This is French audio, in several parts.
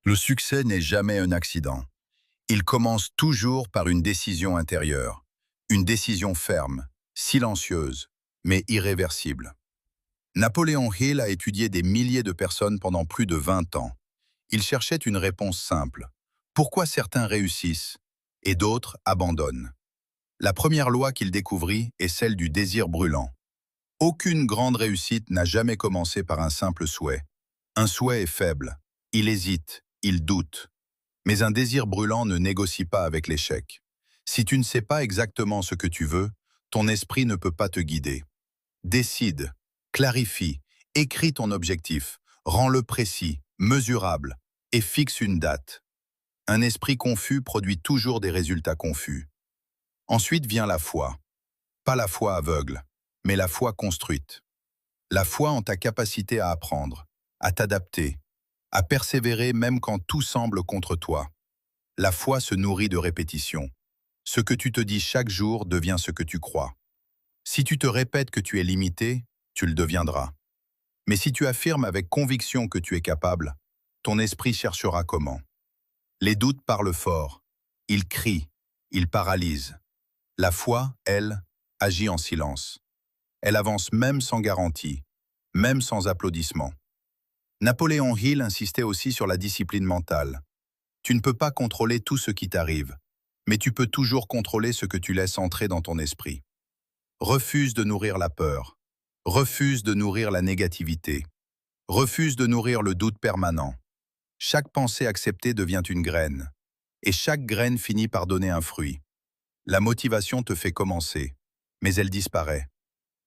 Le succès n'est jamais un accident. Il commence toujours par une décision intérieure, une décision ferme, silencieuse, mais irréversible. Napoléon Hill a étudié des milliers de personnes pendant plus de 20 ans. Il cherchait une réponse simple. Pourquoi certains réussissent et d'autres abandonnent? La première loi qu'il découvrit est celle du désir brûlant. Aucune grande réussite n'a jamais commencé par un simple souhait. Un souhait est faible, il hésite, il doute. Mais un désir brûlant ne négocie pas avec l'échec. Si tu ne sais pas exactement ce que tu veux, ton esprit ne peut pas te guider. Décide, clarifie, écris ton objectif, rends-le précis, mesurable et fixe une date. Un esprit confus produit toujours des résultats confus. Ensuite vient la foi. Pas la foi aveugle, mais la foi construite. La foi en ta capacité à apprendre, à t'adapter, à persévérer même quand tout semble contre toi. La foi se nourrit de répétition. Ce que tu te dis chaque jour devient ce que tu crois. Si tu te répètes que tu es limité, tu le deviendras. Mais si tu affirmes avec conviction que tu es capable, ton esprit cherchera comment. Les doutes parlent fort. Ils crient, ils paralysent. La foi, elle, agit en silence. Elle avance même sans garantie, même sans applaudissements. Napoléon Hill insistait aussi sur la discipline mentale. Tu ne peux pas contrôler tout ce qui t'arrive, mais tu peux toujours contrôler ce que tu laisses entrer dans ton esprit. Refuse de nourrir la peur. Refuse de nourrir la négativité. Refuse de nourrir le doute permanent. Chaque pensée acceptée devient une graine, et chaque graine finit par donner un fruit. La motivation te fait commencer, mais elle disparaît.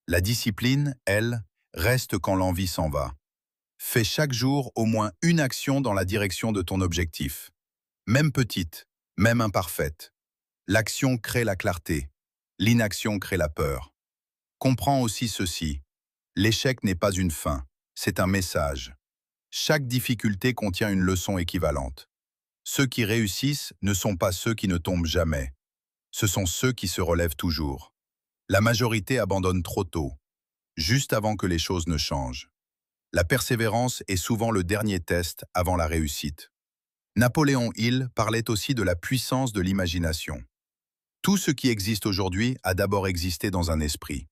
La discipline, elle, reste quand l'envie s'en va. Fais chaque jour au moins une action dans la direction de ton objectif. Même petite, même imparfaite. L'action crée la clarté. L'inaction crée la peur. Comprends aussi ceci. L'échec n'est pas une fin, c'est un message. Chaque difficulté contient une leçon équivalente. Ceux qui réussissent ne sont pas ceux qui ne tombent jamais. Ce sont ceux qui se relèvent toujours. La majorité abandonne trop tôt, juste avant que les choses ne changent. La persévérance est souvent le dernier test avant la réussite. Napoléon Hill parlait aussi de la puissance de l'imagination. Tout ce qui existe aujourd'hui a d'abord existé dans un esprit.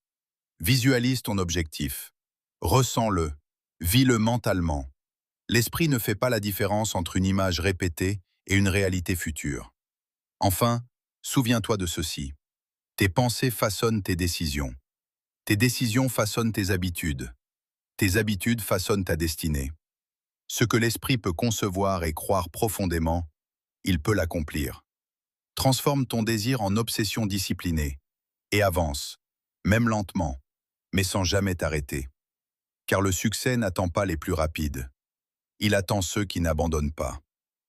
Visualise ton objectif. Ressens-le. Vis-le mentalement. L'esprit ne fait pas la différence entre une image répétée et une réalité future. Enfin, souviens-toi de ceci. Tes pensées façonnent tes décisions. Tes décisions façonnent tes habitudes. Tes habitudes façonnent ta destinée. Ce que l'esprit peut concevoir et croire profondément, il peut l'accomplir. Transforme ton désir en obsession disciplinée et avance, même lentement, mais sans jamais t'arrêter. Car le succès n'attend pas les plus rapides. Il attend ceux qui n'abandonnent pas.